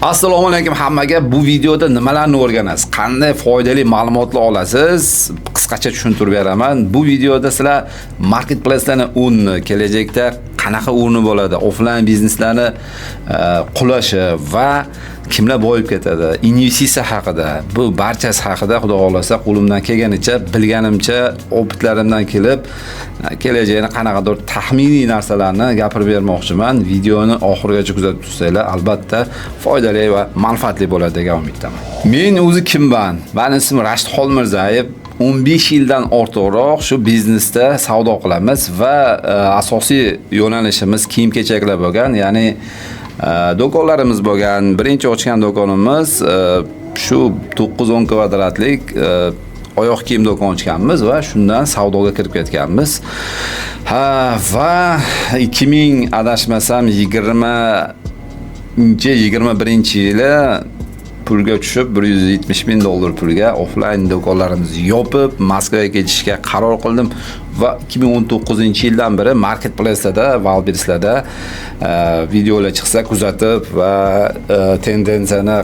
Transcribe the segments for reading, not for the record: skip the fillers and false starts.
Assalomu alaykum hammaga. Bu videoda nimalarni o'rganasiz? Qanday foydali ma'lumotlar olasiz? Qisqacha tushuntirib beraman. Bu videoda sizlar marketplace'larni o'rni, kelajakda qanaqa o'rni bo'ladi, offline bizneslarni qulashi va kimlar boyib ketadi, investitsiya haqida, bu barchasi haqida xudo xolasa qo'limdan kelganicha, bilganimcha, opitlarimdan kelib, kelajakni qanaqadir taxminiy narsalarni gapirib bermoqchiman. Videoni oxirigacha kuzatib tursanglar, albatta foydali va manfaatli bo'ladi degan umiddaman. Men o'zi kimman? Mening ismim Rashid Xolmirzayev. 15 yildan ortiqroq shu biznesda savdo qilamiz va asosiy yo'nalishimiz kiyim-kechaklar bo'lgan, ya'ni do'konlarimiz bo'lgan. Birinchi ochgan do'konimiz shu 9-10 kvadratlik oyoq kiyim do'kon ochganmiz va shundan savdoga kirib ketganmiz. Va 2000 adashmasam 21-yili pulga tushib $170,000 pulga offline do'konlarimizni yopib Moskvaga ketishga qaror qildim va 2019-yildan beri marketplace'larda, Wildberries'larda videolar chiqsa kuzatib va tendensiyani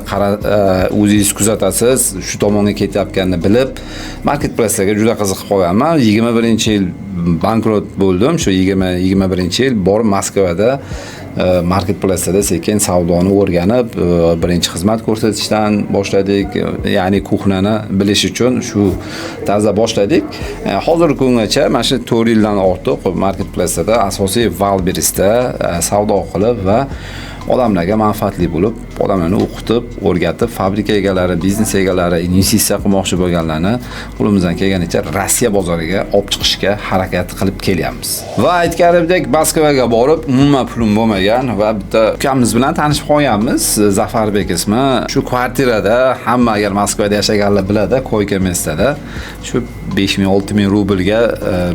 o'zingiz kuzatasiz, shu tomonga ketayotganini bilib marketplace'larga juda qiziqib qolganman. 21-yil bankrot bo'ldim. Shu 21-yil borib Moskvada marketplace'da sekin savdoni o'rganib, birinchi xizmat ko'rsatishdan boshladik. Ya'ni kuxnani bilish uchun shu tarzda boshladik. Hozirgi kungacha mana shu 4 yildan ortiq marketplace'da asosiy Wildberries'da savdo qilib va odamlarga manfaatli bo'lib, odamlarni o'qitib, o'rgatib, fabrika egalari, biznes egalari, investitsiya qilmoqchi bo'lganlarni qo'limizdan kelganicha Rossiya bozoriga olib chiqishga harakat qilib kelyapmiz. Va aytganimdek, Moskvaga borib, umuman pulim bo'lmagan va bitta ukamiz bilan tanishib qolganmiz. Zafarbek ismi. Shu kvartirada hamma agar Moskvada yashaganlar biladi, Koyka mestada. Shu 5,000-6,000 rublga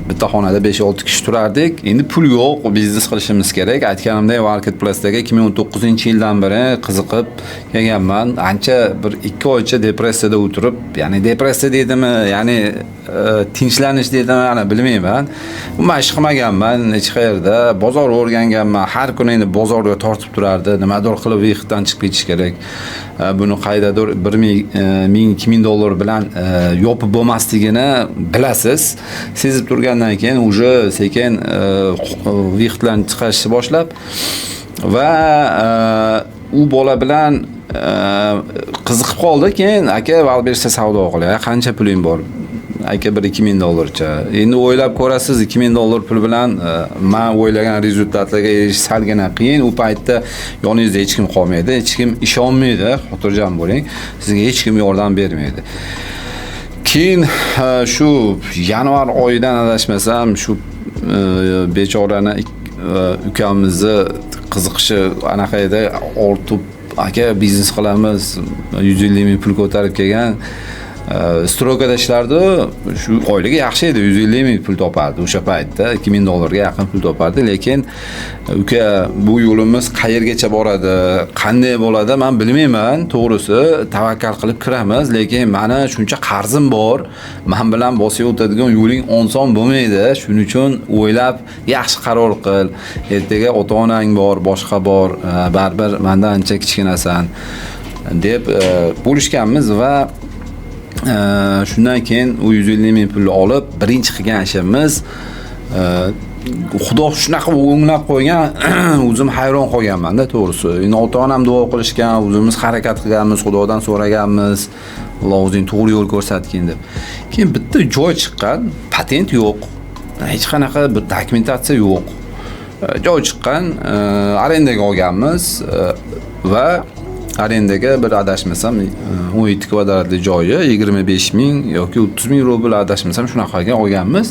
bitta xonada 5-6 kishi turardik. Endi pul yo'q, biznes qilishimiz kerak. Aytganimdek, marketplace'dagi 2019-yildan beri qiziqib kelganman. Ancha bir 2 oycha depressiyada o'tirib, ya'ni depressiya deydimi, ya'ni tinchlanish deydimi, ana bilmayman. Umuman ish qilmaganman hech qayerda, bozor o'rganganman. Har kuni endi bozorga tortib turardi. Nimadir qilib vaqtdan chiqib ketish kerak. Buni qaydadir $1,000-2,000 bilan yopib bo'lmasligini bilasiz. Sezib turgandan keyin uje sekin vaqtdan chiqishni boshlab va u bola bilan qiziqib qoldi. Keyin aka Wildberries'da savdo qilay, qancha puling bor? Aka bir $2,000cha. Endi o'ylab ko'rasiz, $2,000 pul bilan men o'ylagan rezultatlarga erishish salgina qiyin. U paytda yoningizda hech kim qolmaydi, hech kim ishonmaydi, xotirjam bo'ling. Sizga hech kim yordam bermaydi. Keyin shu yanvar oyidan adashmasam, shu bechorani ukamizni qiziqishi anaqa edi, ortib aka biznes qilamiz, 150,000 pul ko'tarib kelgan. Strokada ishlardi. Shu oyliga yaxshi edi, 150,000 pul topardi o'sha paytda, $2,000 ga yaqin pul topardi. Lekin uka, bu yo'limiz qayergacha boradi, qanday bo'ladi men bilmayman. To'g'risi, tavakkal qilib kiramiz, lekin meni shuncha qarzim bor. Men bilan bosib o'tadigan yo'ling oson bo'lmaydi. Shuning uchun o'ylab yaxshi qaror qil. Ertaga ota-onang bor, boshqa bor, baribir mendan ancha kichkinasan deb bo'lishganmiz va shundan keyin u 150,000 pulni olib birinchi qilgan ishimiz, Xudo shunaqa o'nglab qo'ygan, o'zim hayron qolganman-da to'g'risi. Endi ota-onam duo qilishgan, o'zimiz harakat qilganmiz, Xudodan so'raganmiz, Alloh o'zing to'g'ri yo'l ko'rsatgin deb. Keyin bitta joy chiqqan, patent yo'q, hech qanaqa bir dokumentatsiya yo'q. Joy chiqqan, arendaga olganmiz va arendaga bir adashmasam 17 kvadratli joyi 25,000 yoki 30,000 rubl adashmasam shunaqaga olganmiz.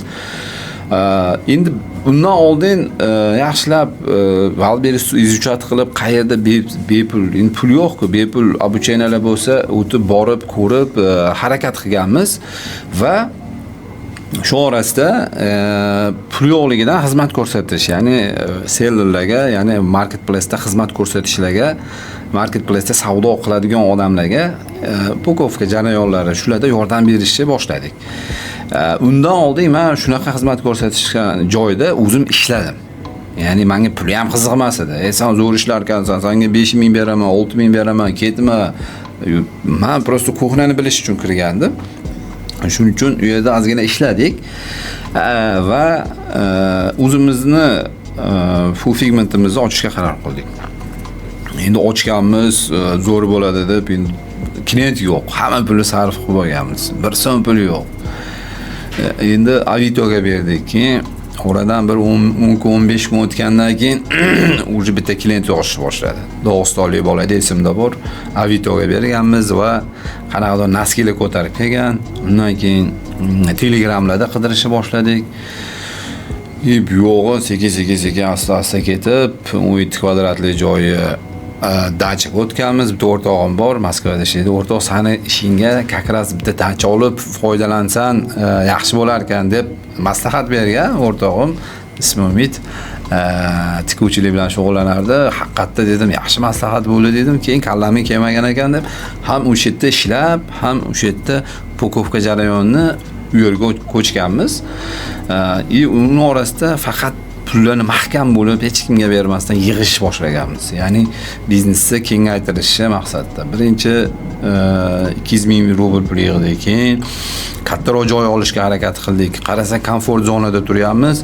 Endi bundan oldin yaxshilab Wildberries izuchat qilib qayerda bepul, endi pul yo'q-ku, bepul obucheniyalar bo'lsa o'tib borib ko'rib harakat qilganmiz va shu orasida pul yo'qligidan xizmat ko'rsatish, ya'ni sellerlarga, ya'ni marketplace'da xizmat ko'rsatishlarga, marketplace'da savdo qiladigan odamlarga pukovka jarayonlari shularda yordam berishni boshladik. Undan oldin men shunaqa xizmat ko'rsatishgan joyda o'zim ishladim. Ya'ni menga puli ham qiziq emas edi. Sen zo'r ishlar ekansan, senga 5000 beraman, 6000 beraman, ketma. Men prosta kuxnyani bilish uchun kirgandim. Shuning uchun u yerda ozgina ishladik va o'zimizni full figmentimizni ochishga qaror qildik. Endi ochganmiz, zo'r bo'ladi deb, endi klient yo'q. Hamma pulni sarf qilib qo'yganmiz. Bir so'm puli yo'q. Endi Avitoga berdik. Keyin oradan bir 10-15 kun o'tgandan keyin уже bitta klient yog'ishni boshladi. Dog'istonlik bola esimda bor. Avitoga berganmiz va qanaqadir naskili ko'tarib kelgan. Undan keyin Telegramlarda qidirishni boshladik. Bu yo'g'i sekin asta ketib 17 kvadratli joyi dachaga o'tganmiz. Bitta o'rtog'im bor, Moskvada ishlaydi. O'rtoq, seni ishingga kakras bitta dacha olib foydalansan yaxshi bo'lar ekan deb maslahat bergan o'rtog'im. Ismi Umid. Tikuvchilik bilan shug'ullanardi. Haqiqatda dedim, yaxshi maslahat bo'ldi dedim. Keyin kallamga kelmagan ekan deb ham o'sha yerda ishlab, ham o'sha yerda pokovka jarayonini u yerga ko'chganmiz. Uning orasida faqat pullarni mahkam bo'lib, hech kimga bermasdan yig'ish boshlaganmiz. Ya'ni biznesni kengaytirish maqsadida. Birinchi 200,000 rubl pul yig'dik, keyin kattaroq joy olishga harakat qildik. Qarasa komfort zonada turyapmiz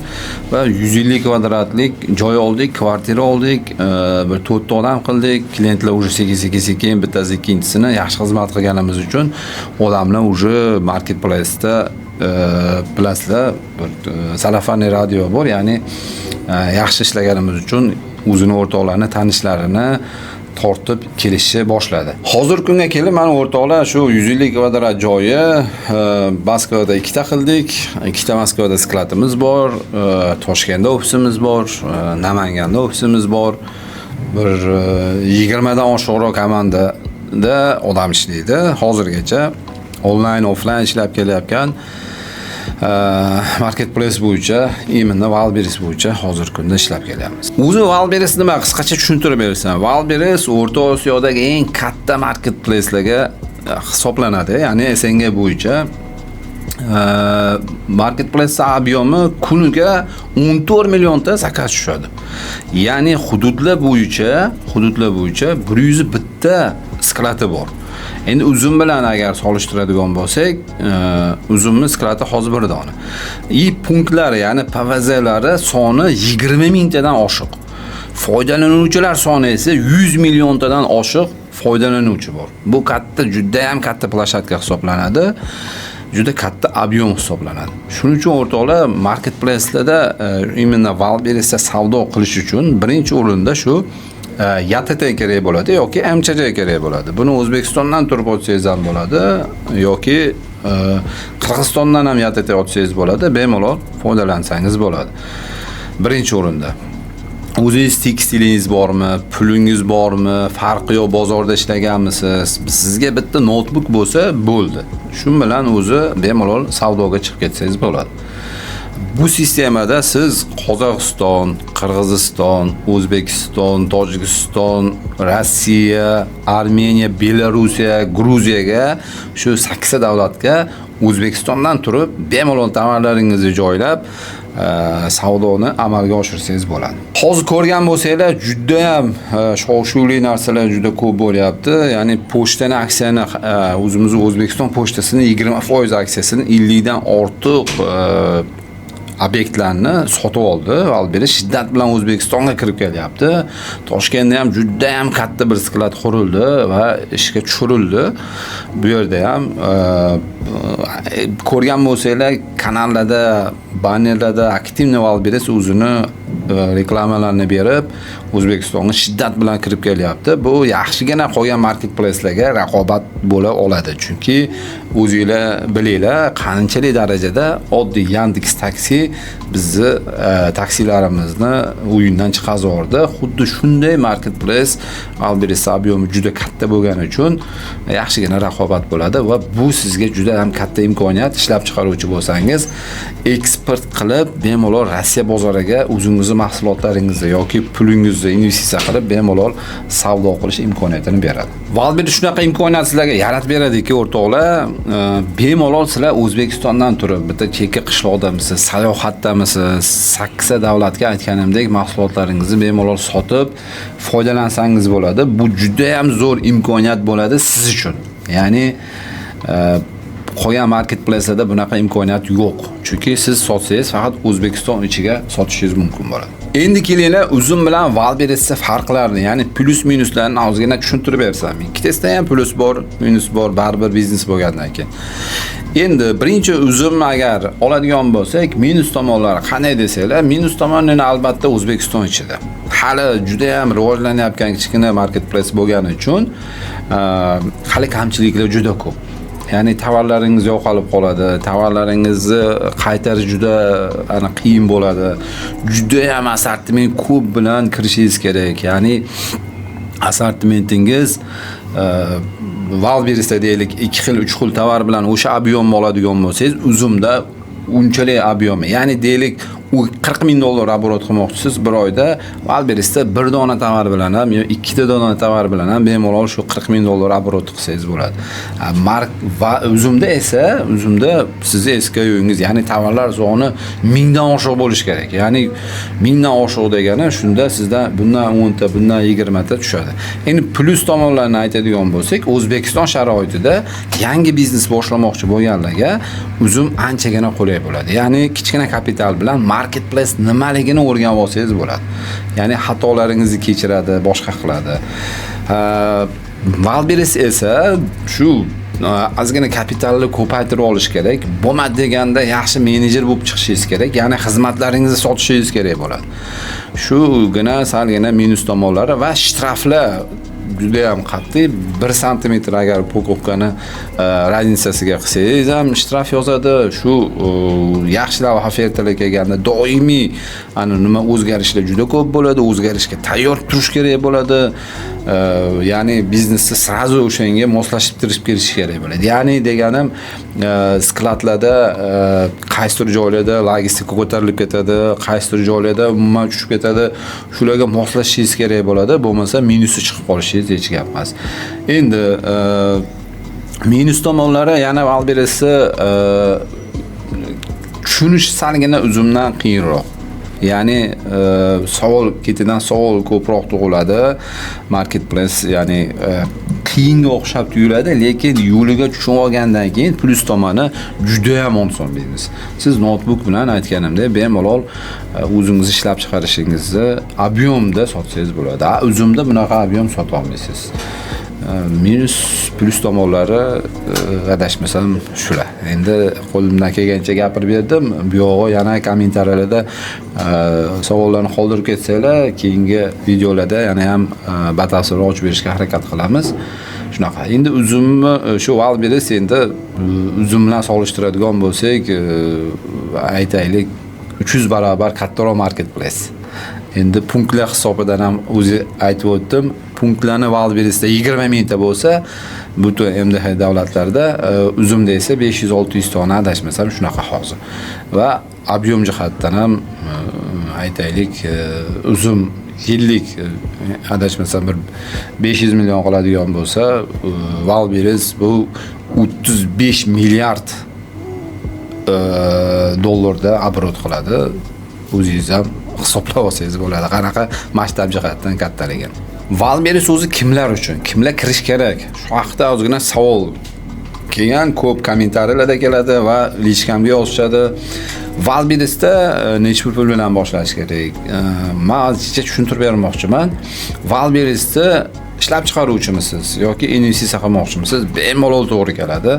va 150 kvadratlik joy oldik, kvartira oldik, bir 4 ta odam qildik. Klientlar уже sekin bittasi ikkinchisini yaxshi xizmat qilganimiz uchun odamlar уже marketplace-da bilasizlar, bir Salafani radio bor, ya'ni yaxshi ishlaganimiz uchun o'zini o'rtoqlarini, tanishlarini tortib kelishni boshladi. Hozir kunga kelib mana o'rtoqlar shu 150 kvadrat joyi Moskvada ikkita qildik. Ikkita Moskvada skladimiz bor, Toshkentda ofisimiz bor, Namanganda ofisimiz bor. Bir 20 dan oshiqroq komandada odam ishlaydi. Hozirgacha onlayn, offlayn ishlab kelayotgan marketplace bo'yicha, imенно Wildberries bo'yicha hozir kunda ishlab kelyapmiz. O'zi Wildberries nima, qisqacha tushuntirib bersam. Wildberries O'rta Osiyodagi eng katta marketplace'larga hisoblanadi. Ya'ni SNG bo'yicha marketplace obyomi kuniga 14 millionta zakaz tushadi. Ya'ni hududlar bo'yicha 100 bitta skladi bor. Endi uzum bilan agar solishtiradigan bo'lsak, uzumning skladi hozir bir dona. Punktlari, ya'ni PVZlari soni 20 mingtadan oshiq. Foydalanuvchilar soni esa 100 milliontadan oshiq foydalanuvchi bor. Bu katta, juda ham katta plashatka hisoblanadi. Juda katta ob'yom hisoblanadi. Shuning uchun o'rtoqlar marketplace'larda imенно Wildberries'da savdo qilish uchun birinchi o'rinda shu YTT kerak bo'ladi yoki MCJ kerak bo'ladi. Buni O'zbekistondan turib o'tsangiz ham bo'ladi yoki Qirg'izistondan ham YTT o'tsangiz bo'ladi, bemalol foydalansangiz bo'ladi. Birinchi o'rinda o'zingiz tekstilingiz bormi, pulingiz bormi, farqi yo'q, bozorda ishlaganmisiz? Sizga bitta notebook bo'lsa bo'ldi. Shu bilan o'zi bemalol savdoga chiqib ketsangiz bo'ladi. Bu sistemada siz Qozog'iston, Qirg'iziston, O'zbekiston, Tojikiston, Rossiya, Armeniya, Belorussiya, Gruziyaga shu 8 davlatga O'zbekistondan turib bemalol tovarlaringizni joylab savdoni amalga oshirsangiz bo'ladi. Hozir ko'rgan bo'lsanglar, juda ham shov-shuvli narsalar juda ko'p bo'lyapti. Ya'ni pochtani aksiyani o'zimiz O'zbekiston pochtasini 20% aksiyasini 50 dan ortiq obyektlarni sotib oldi. Wildberries shiddat bilan O'zbekistonga kirib kelyapti. Toshkentda ham juda ham katta bir sklad qurildi va ishga tushirildi. Bu yerda ham ko'rgan bo'lsanglar, kanallarda, bannerlarda aktivni Wildberries o'zini reklamalarni berib, O'zbekistonga shiddat bilan kirib kelyapti. Bu yaxshigina qolgan marketplace'larga raqobat bo'la oladi. Chunki o'zingizlar bilinglar, qanchalik darajada oddiy Yandex taksi bizni taksilarimizni o'yindan chiqarib, xuddi shunday marketplace Wildberries ob'yomi juda katta bo'lgani uchun yaxshigina raqobat bo'ladi va bu sizga juda ham katta imkoniyat. Ishlab chiqaruvchi bo'lsangiz, eksport qilib bemalol Rossiya bozoriga o'zingiz o'zi mahsulotlaringizni yoki pulingizni investitsiya qilib bemalol savdo qilish imkoniyatini beradi. Valbir shunaqa imkoniyat sizlarga yaratib beradiki, o'rtoqlar, bemalol sizlar O'zbekistondan turib, bitta chekka qishloqdamisiz, sayohatdamisiz, 8 ta davlatga aytganimdek mahsulotlaringizni bemalol sotib foydalansangiz bo'ladi. Bu juda ham zo'r imkoniyat bo'ladi siz uchun. Ya'ni qolgan marketplacelarda bunaqa imkoniyat yo'q. Chunki siz sotsangiz faqat O'zbekiston ichiga sotishingiz mumkin bo'ladi. Endi kelinglar, uzum bilan Valberis'da farqlarni, ya'ni plus minuslarni ozgina tushuntirib bersam. Ikkitasida ham plus bor, minus bor, baribir biznes bo'lgandan keyin. Endi birinchi uzum agar oladigan bo'lsak, minus tomonlari qanday desanglar, minus tomonini albatta O'zbekiston ichida. Hali juda ham rivojlanayotgan kichkina marketplace bo'lgani uchun hali kamchiliklar juda ko'p. Ya'ni tovarlaringiz yo'qolib qoladi, tovarlaringizni qaytarish juda qiyin bo'ladi. Juda ham assortiment ko'p bilan kirishingiz kerak. Ya'ni assortimentingiz Valberis'da deylik 2 xil, 3 xil tovar bilan o'sha ob'yomni oladigan bo'lsangiz, uzumda unchalik ob'yomi. Ya'ni deylik $40,000 oborot qilmoqchisiz bir oyda, Valberis'da bir dona tovar bilan ham yo 2 dona tovar bilan ham bemalol shu $40,000 oborot qilsangiz bo'ladi. Va uzumda esa, uzumda sizni SKU'ingiz, ya'ni tovarlar soni 1000 dan oshiq bo'lishi kerak. Ya'ni 1000 dan oshiq degani shunda sizda bundan 10 ta, bundan 20 ta tushadi. Endi plus tomonlarni aytadigan bo'lsak, O'zbekiston sharoitida yangi biznes boshlamoqchi bo'lganlarga uzum anchagina qulay bo'ladi. Ya'ni kichkina kapital bilan marketplace nimaligini o'rganib olsangiz bo'ladi. Ya'ni xatolaringizni kechiradi, boshqa qiladi. Valberis esa shu ozgina kapitalni ko'paytirib olish kerak. Bo'lmadi deganda yaxshi menejer bo'lib chiqishingiz kerak. Ya'ni xizmatlaringizni sotishingiz kerak bo'ladi. Shugina salgina minus tomonlari va shtraflar juda ham qat'iy. 1 santimetr agar pokovkani razницасiga qilsangiz ham shtraf yozadi. Shu yaxshilar ofertalar kelganda doimiy nima o'zgarishlar juda ko'p bo'ladi. O'zgarishga tayyor turish kerak bo'ladi. Ya'ni biznesni srazu o'shanga moslashib tirishib kelish kerak bo'ladi. Ya'ni deganim, skladlarda qaysidir joylarda logistika ko'tarilib ketadi, qaysidir joylarda umuman tushib ketadi. Shularga moslashishingiz kerak bo'ladi. Bo'lmasa minusi chiqib qolishingiz hech gap emas. Endi minus tomonlari yana Valberis'ni tushunish salgina uzumdan qiyinroq. Ya'ni savol ketidan savol ko'proq tug'iladi. Marketplace ya'ni qiyinga o'xshab tuyuladi, lekin yo'liga tushib olgandan keyin plus tomoni juda ham oson biznes. Siz notebook bilan aytganimda bemalol o'zingiz ishlab chiqarishingizni ob'yomda sotsangiz bo'ladi. Uzumda bunaqa ob'yom sota olmaysiz. Minus plus tomonlari adashmasam shular. Endi qo'limdan kelgancha gapirib berdim. Bu yo'g'i yana kommentariyalarda savollarni qoldirib ketsanglar, keyingi videolarda yana ham batafsil ochib berishga harakat qilamiz. Shunaqa. Endi uzumni shu Valberis endi uzum bilan solishtiradigan bo'lsak, aytaylik 300 barobar kattaroq marketplace. Endi punktlar hisobidan ham o'zi aytib o'tdim. Punktlarni Valberis'da 20 mingta bo'lsa, butun MDH davlatlarda uzumda esa 500-600 tona adashmasam shunaqa hozir. Va ob'yom jihatdan ham aytaylik uzum yillik adashmasam bir 500 million qoladigan bo'lsa, Valberis bu 35 milliard dollarda oborot qiladi. O'zingiz ham hisoblab olsangiz bo'ladi. Qanaqa masshtab jihatdan kattaligini. Valberis o'zi kimlar uchun? Kimlar kirish kerak? Shu haqida ozgina savol kelgan, ko'p kommentariyalarda keladi va lichkamga yozishadi. Valberis'da necha pul bilan boshlash kerak? Men hozircha tushuntirib bermoqchiman. Valberis'da ishlab chiqaruvchimisiz yoki investitsiya qilmoqchimisiz? Bemalol to'g'ri keladi.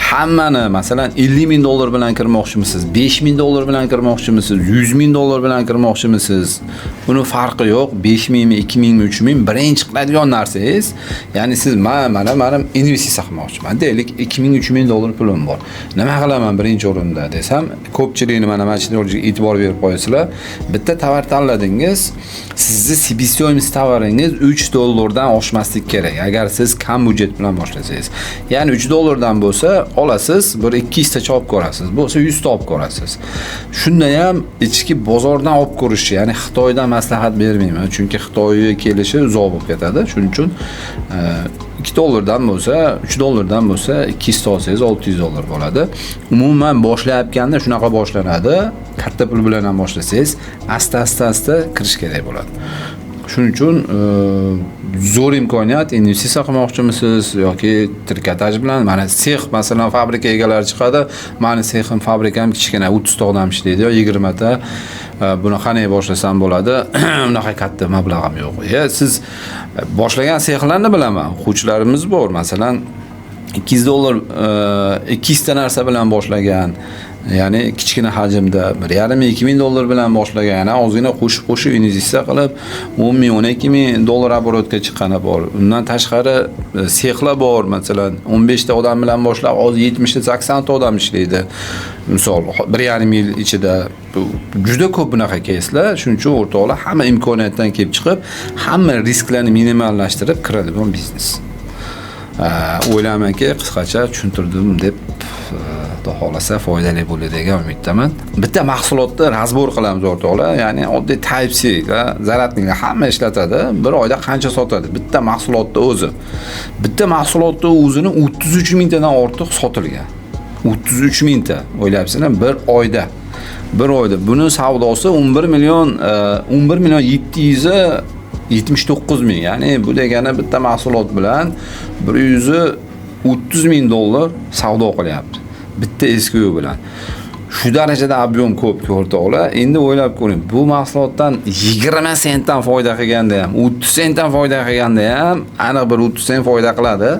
Hammani masalan $50,000 bilan kirmoqchimisiz, $5,000 bilan kirmoqchimisiz, $100,000 bilan kirmoqchimisiz? Buni farqi yo'q. 5,000 mi, 2,000 mi, 3,000 birinchi qiladigan narsangiz, ya'ni siz mana investitsiya qilmoqchiman. Deylik $2,000-3,000 pulim bor. Nima qilaman birinchi o'rinda desam, ko'pchilikni mana shunga e'tibor berib qo'yasizlar. Bitta tovar tanladingiz, sizni себестоимость tovaringiz 3 $3 oshmaslik kerak. Agar siz kam budjet bilan boshlasangiz. Ya'ni $3 bo'lsa, olasiz, bir 200 ta olib ko'rasiz. Bo'lsa 100 ta olib ko'rasiz. Shunda ham ichki bozordan olib ko'rish, ya'ni Xitoydan maslahat bermayman, chunki Xitoyga kelishi uzoq bo'lib ketadi. Shuning uchun $2 bo'lsa, $3 bo'lsa, 200 ta olsangiz $600 bo'ladi. Umuman boshlayotganda shunaqa boshlanadi. Katta pul bilan ham boshlasangiz, asta kirish kerak bo'ladi. Shuning uchun zo'r imkoniyat, investitsiya qilmoqchimisiz yoki trikotaj bilan, mana sex, masalan, fabrika egalari chiqadi. Meni sexim, fabrikam kichkina 30 ta odam ishlaydi yo 20 ta. Buni qanday boshlasam bo'ladi? Unaqa katta mablag'im yo'q. Siz boshlagan sexlarni bilaman. O'quvchilarimiz bor, masalan, $200 200 ta narsa bilan boshlagan. Ya'ni kichkina hajmda $1,5-2,000 bilan boshlagan, yana ozgina qo'shib investitsiya qilib $10,000-12,000 оборотga chiqqani bor. Undan tashqari sexlar bor, masalan, 15 ta odam bilan boshlab, hozir 70 ta 80 ta odam ishlaydi. Misol 1,5 yil ichida juda ko'p bunaqa keyslar. Shuning uchun o'rtoqlar hamma imkoniyatdan kelib chiqib, hamma risklarni minimallashtirib kiradigan biznes. O'ylaymanki, qisqacha tushuntirdim deb Xudo xolasa foydali bo'ladi degan umiddaman. Bitta mahsulotni razbor qilamiz o'rtoqlar, ya'ni oddiy Type-C va zaratniklar hamma ishlatadi. Bir oyda qancha sotadi? Bitta mahsulotni o'zi. Bitta mahsulotni o'zini 33 mingtadan ortiq sotilgan. 33 mingta. O'ylabsizlar, bir oyda. Bir oyda buni savdosi 11,779 ming. Ya'ni bu degani bitta mahsulot bilan $130,000 savdo qilyapti. Bitta SKU bilan. Shu darajada ob'yom ko'p o'rtoqlar. Endi o'ylab ko'ring, bu mahsulotdan 20 sentdan foyda qilganda ham, 30 sentdan foyda qilganda ham, aniq bir 30 sent foyda qiladi.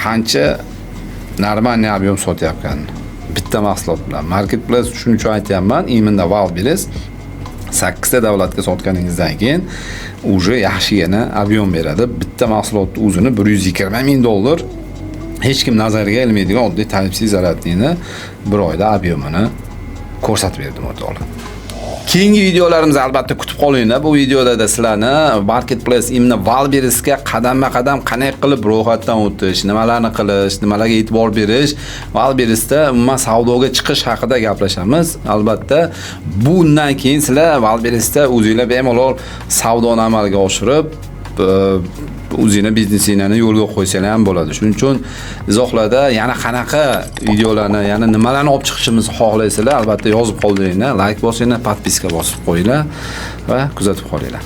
Qancha normal ob'yom sotyapkan bitta mahsulot bilan. Marketplace shuning uchun aytayapman, imenda Wildberries 8 ta davlatga sotganingizdan keyin uje yaxshigina ob'yom beradi. Bitta mahsulotni o'zini $120,000 hech kim nazariga ilmaydigan oddiy Type-C zaratlikni bir oyda ob'yomini ko'rsatib berdim o'rtoqlar. Keyingi videolarimizni albatta kutib qolinglar. Bu videoda sizlarni Marketplace imni Wildberriesga qadam-qadam qanday qilib ro'yxatdan o'tish, nimalarni qilish, nimalarga e'tibor berish, Wildberriesda umuman savdoga chiqish haqida gaplashamiz. Albatta, bundan keyin sizlar Wildberriesda o'zingizlar bemalol savdoni amalga oshirib, o'zingizning biznesingizni yo'lga qo'ysanglar ham bo'ladi. Shuning uchun izohlarda yana qanaqa videolarni, yana nimalarni olib chiqishimizni xohlaysizlar, albatta yozib qoldiringlar, like bosinglar, podpiska bosib qo'yinglar va kuzatib qolinglar.